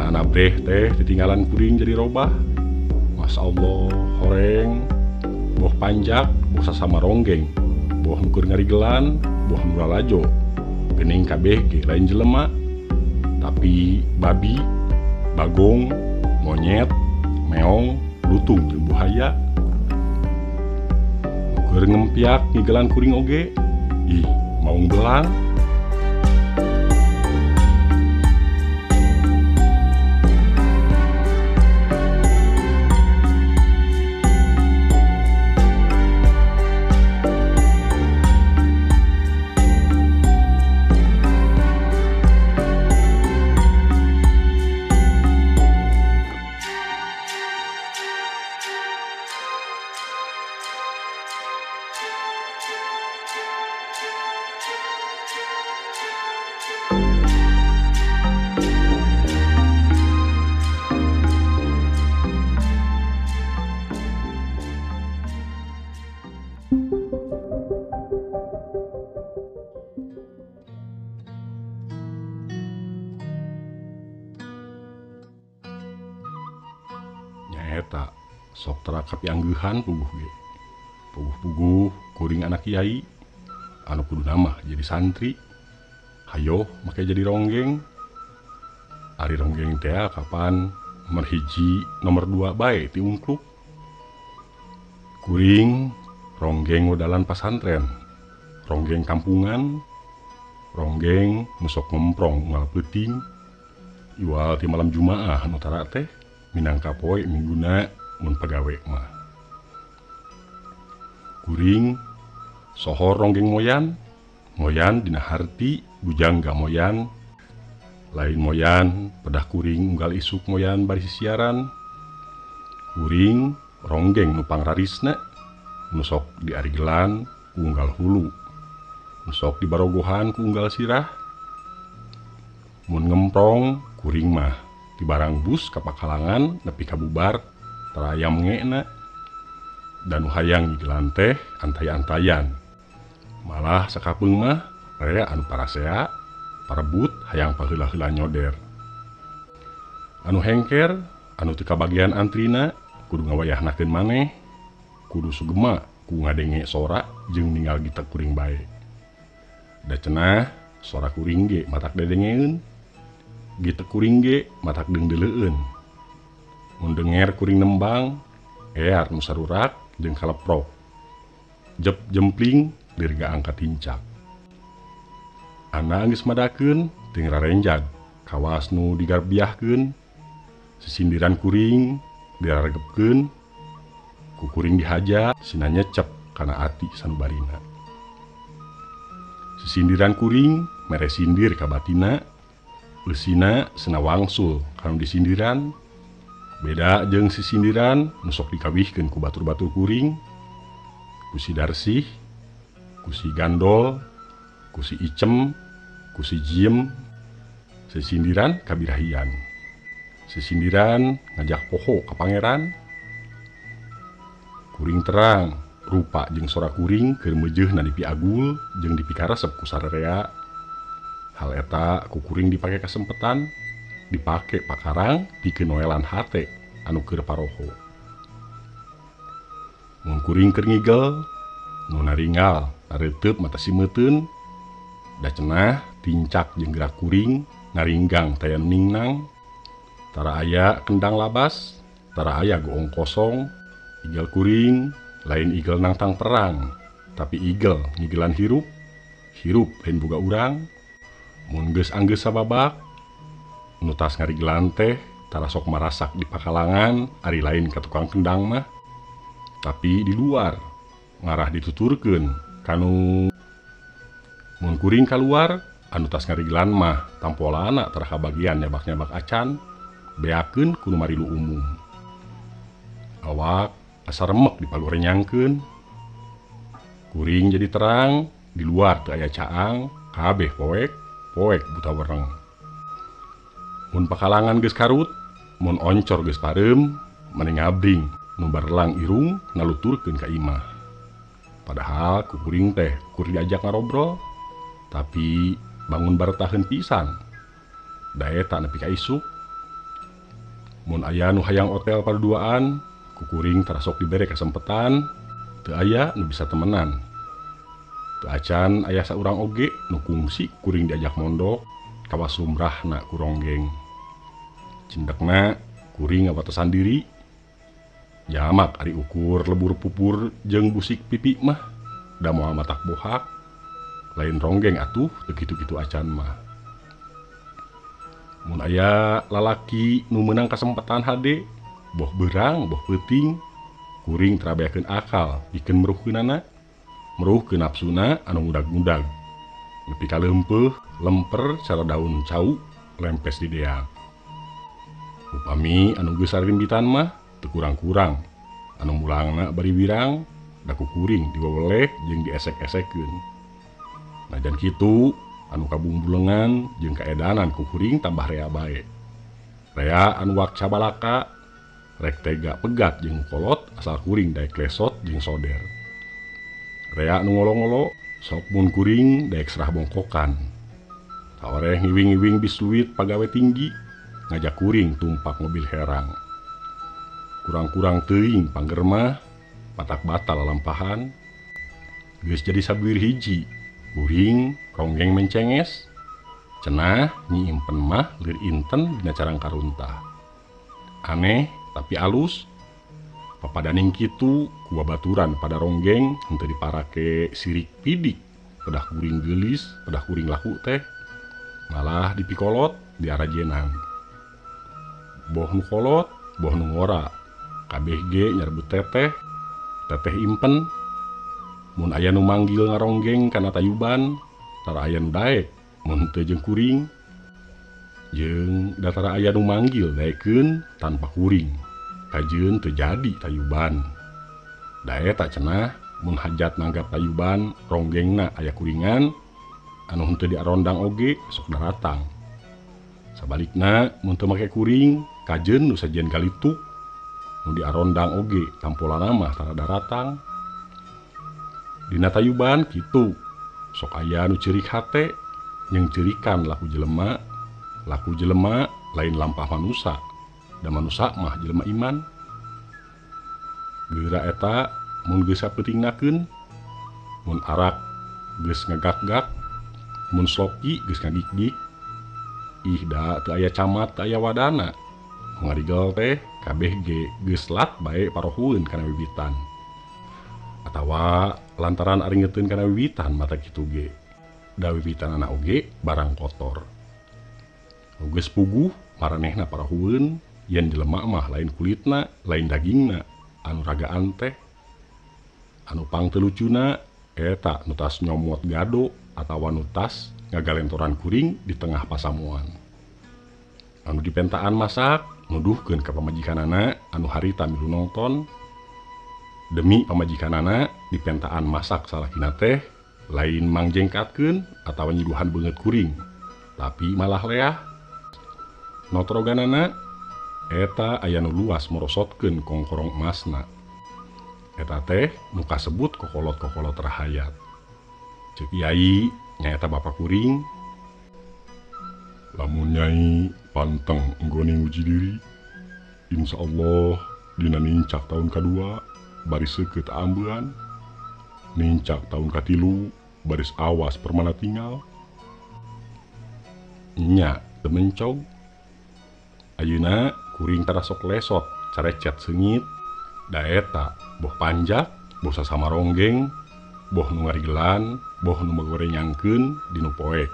anak breh teh ditinggalan kuring jadi robah. Masya Allah, horeng, boh panjak, boh sasama ronggeng, boh nukur ngarigelan, boh nuralajo, gening kabeh ge lain jelema, tapi babi, bagong, monyet, meong, lutung jeung buhaya. Nukur ngempiak ngigelan kuring oge, ih maung belang. Nyaeta sok terakapi angguhan puguh ge. Puguh-puguh kuring anak kiai anu kudu nama jadi santri. Hayo make jadi ronggeng. Ari ronggeng teh kapan nomor hiji nomor 2 bae ti ungkluk. Kuring ronggeng modalan pasantren, ronggeng kampungan, ronggeng musok ngemprong unggal peuting. Iwal ti malam Jumaah anu tara teh minangka poe mingguna mun pagawe mah. Kuring sohor ronggeng moyan, moyan dina harti bujangga moyan. Lain moyan pedah kuring unggal isuk moyan bari sisiaran. Kuring ronggeng nu pangrarisna, nusok di arigelan ku unggal hulu, nusok di barogohan ku unggal sirah. Mun ngemprong kuring mah di barang bus kapakalangan nepi kabubar terayam ngena. Dan hayang ngigelan teh antay-antayan. Malah sakapeung mah rea anu parasea parebut hayang paheula-heula nyoder. Anu hengker anu teu kabagian antrina kudu ngawayahnakeun maneh, kudu sugema ku ngadenge sora jeung ninggal gitek kuring bae. Da cenah sora kuring ge matak dedengeun, gitek kuring ge matak deundeleueun. Mun denger kuring nembang ear nu sarurak jeung kaleprok, jep jempling dirga angkat hincak. Ana geus madakeun teu ngararenjag kawas nu digarbiahkeun. Sisindiran kuring diraregepkeun, ku kuring dihaja sina nyecep kana ati sanubarina. Sisindiran kuring mere sindir ka batina, eusina sena wangsul kanu disindiran. Beda jeung sisindiran nu sok dikawihkeun ku batur-batur kuring, ku si Darsih, ku si Gandol, ku si Icem, ku si Jiem. Sisindiran kabirahian, sisindiran ngajak poho ka pangeran. Kuring terang rupa jeung sora kuring keur meujeuhna di piagul jeung dipikaresep ku sararea. Hal eta ku kuring dipake kasempetan, dipake pakarang pikeun noelan hate anu keur paroho. Mun kuring keur ngigel, nu naringgal nareuteup mata simeuteun, da cenah tincak jeung gerak kuring naringgang taya ningnang. Tara aya kendang labas, tara aya goong kosong. Igel kuring lain igel nangtang perang, tapi igel ngigelan hirup, hirup lain boga urang. Mun geus anggeus sababak, nu tas ngarigelan teh tara sok marasak di pakalangan ari lain ka tukang kendang mah, tapi di luar ngarah dituturkeun kanu. Mun kuring kaluar anu tas ngarigelan mah tampolana tara kabagian nyabak-nyabak acan, beakeun ku nu marilu umum. Awak asa remek dipalurenyangkeun. Kuring jadi terang, di luar teu aya caang, kabeh poek, poek buta wereng. Mun pakalangan geus karut, mun oncor geus pareum, mani ngabring nu barelang irung naluturkeun ka imah. Padahal ku kuring teh kur diajak ngarobrol, tapi bangun baretaheun pisan. Da eta nepi ka isuk, Mun aya nu hayang otel paduaan, kukuring terasok dibere kesempatan, teu aya nu bisa temenan. Teu acan aya saurang oge nu kungsi kuring diajak mondok kawas lumrahna ku ronggeng. Cindekna kuring ngabatosan diri, jamak ari ukur lebur pupur jeung busik pipi mah da moal matak bohak, lain ronggeng atuh teu kitu-kitu acan mah. Mun aya lalaki nu meunang kesempatan hade, boh beurang boh peuting, kuring terabeakeun akal pikeun meuruhkeunana, meuruhkeun nafsuna anu ngudag-ngudag, nepi ka leumpeuh lemper cara daun cau lempes di deang. Upami anu geus sarimbitan mah teu kurang-kurang, anu mulangna bari wirang da ku kuring diweweleh jeung diesek-esekeun. Najan kitu anu kabungbulengan jeung kaedanan ku kuring tambah rea bae. Rea anu wak cabalaka rek tega pegat jeung kolot asal kuring daek lesot jeung soder. Rea anu ngolo-ngolo sok mun kuring daek serah bongkokan. Tawareh ngiwing-ngiwing bisluit pagawe tinggi, ngajak kuring tumpak mobil herang. Kurang-kurang teuing panggermah, patak batal lampahan, geus jadi sabuir hiji, kuring ronggeng mencenges, cenah nyi impen mah lir inten dina carang karuntah. Aneh tapi alus, papadaning kitu ku babaturan pada ronggeng henteu diparake sirik pidik, pedah kuring geulis, pedah kuring laku teh, malah dipikolot diarajenan. Boh nu kolot, boh nu ngora, kabeh ge nyarebut teteh, teteh impen. Mun aya nu manggil ngaronggeng kana tayuban, tara aya nu daek, mun teu jeung kuring. Jeung da tara aya nu manggil daekeun tanpa kuring, kajeun teu jadi tayuban. Da eta cenah mun hajat nanggap tayuban ronggengna aya kuringan, anu henteu diarondang oge sok daratang. Sabalikna mun teu make kuring, kajeun nu sajian galituk, nu diarondang oge tampolana mah tara daratang. Dina tayuban kitu, sok aya nu ceurik hate, jeung ceurikan laku jelema lain lampah manusa, da manusa mah jelema iman. Geura eta mun geus sapeutingnakeun, mun arak geus ngagak-gak, mun sloki geus ngagik-gik, ih da teu aya camat teu aya wadana. Nu ngarigel teh kabeh ge geus lat bae parohueun kana wiwitan. Atawa lantaran aringeteun kana wiwitan mata kitu ge, da wiwitanana oge barang kotor. Nu geus puguh maranehna parohueun yen jelema mah lain kulitna, lain dagingna, anu ragaan teh. Anu pang teu lucuna eta nu tas nyomot gado atawa nu tas ngagalentoran kuring di tengah pasamuan. Anu dipentaan masak nuduhkeun ka pamajikanana anu harita milu nongton. Demi pamajikanana dipentaan masak salakina teh lain mangjengkatkeun atawa nyiduhan beungeut kuring, tapi malah leah. Notroganana eta aya nu luas merosotkeun kongkorong emasna. Eta teh nu kasebut kokolot-kokolot rahayat. Ceuk Yai nyaeta bapa kuring, lamun Nyai panteng enggone nguji diri, insyaallah dina nincak tahun kadua baris seukeut ambean, nincak tahun katilu baris awas permana tinggal. Nya teu mencog. Ayeuna kuring tarasok lesot carecet seungit, da eta boh panjak, boh sasama ronggeng, boh nu ngarigelan, boh nu magorenyangkeun dinu poek,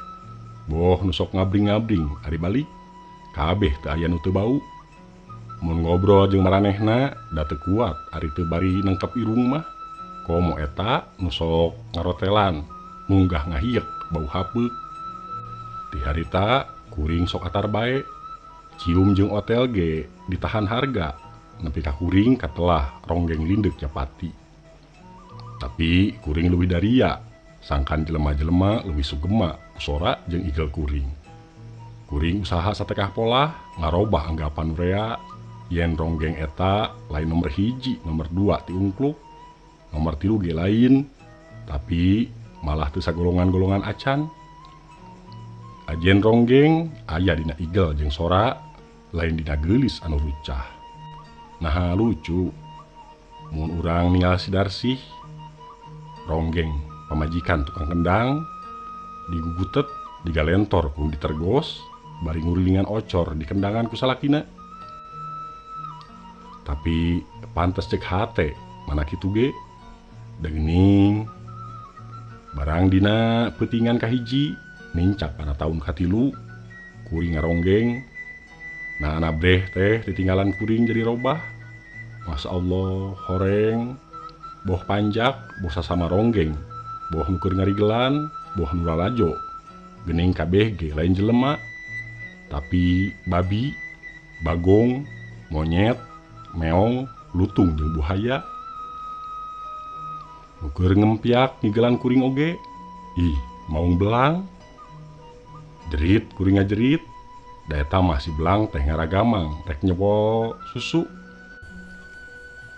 boh nu sok ngabring-ngabring ari balik, kabeh teu aya nu teu bau. Mun ngobrol jeung maranehna da teu kuat ari teu bari nangkep irung mah, komo eta nu sok ngarotelan, munggah ngahiek bau hapeuk. Ti harita kuring sok atar bae, cium jeung otel ge ditahan harga, nepi ka kuring katelah ronggeng lindek japati. Tapi kuring leuwih daria, sangkan jelema-jelema leuwih sugema sora jeung igel kuring. Kuring usaha satekah pola ngarobah anggapan rea yen ronggeng eta lain nomor hiji, nomor 2 ti ungkluk, nomor 3 ge lain, tapi malah teu sagolongan-golongan acan. Ajen ronggeng aya dina igel jeung sora, lain dina geulis anu rucah. Nah lucu, mun urang ninggal si Darsih, ronggeng pamajikan tukang kendang, digugutet, digalentor kun ditergos, bari ngurilingan ocor di kendangan ku salakina. Tapi pantes cek hate, mana kitu ge, daging barang dina peutingan kahiji, nincak pada tahun katilu, kuring ngaronggeng, nah anak breh teh ditinggalan kuring jadi robah. Masya Allah, horeng, boh panjak, boh sasama ronggeng, boh nuker ngarigelan, boh nuralajo, gening kabeh ge lain jelema, tapi babi, bagong, monyet, meong, lutung jeung buhaya. Nuker ngempiak ngigelan kuring oge, ih maung belang, jerit kuring ngajerit, da eta mah si belang teh ngaragamang, rek nyewo susu.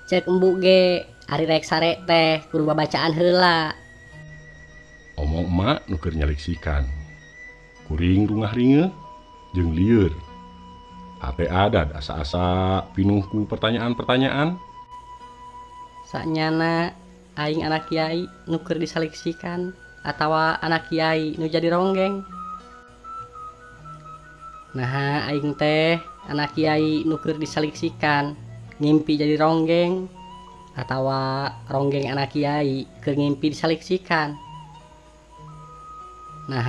Cek embu ge ari rek sare teh kudu babacaan heula. Omong emak nuker nyaliksikan, kuring rungah ringeh jeung lieur. Ate ada asa-asa pinuh ku pertanyaan-pertanyaan. Saknyana aing anak kiai nuker disaliksikan atawa anak kiai nu jadi ronggeng. Nah aing teh anak kiai nuker disaliksikan ngimpi jadi ronggeng atawa ronggeng anak kiai keur ngimpi disaliksikan. Nah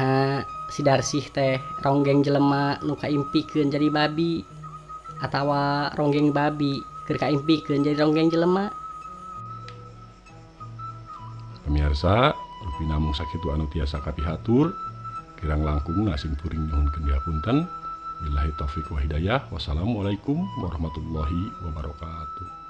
si Darsih teh ronggeng jelema nu kaimpikeun jadi babi atawa ronggeng babi keur kaimpikeun jadi ronggeng jelema. Pemirsa, rupi namung sakitu anu tiasa kapihatur, kirang langkung ngasing puring nyuhunkeun dihapunten. Billahi taufik wa hidayah. Wassalamualaikum warahmatullahi wabarakatuh.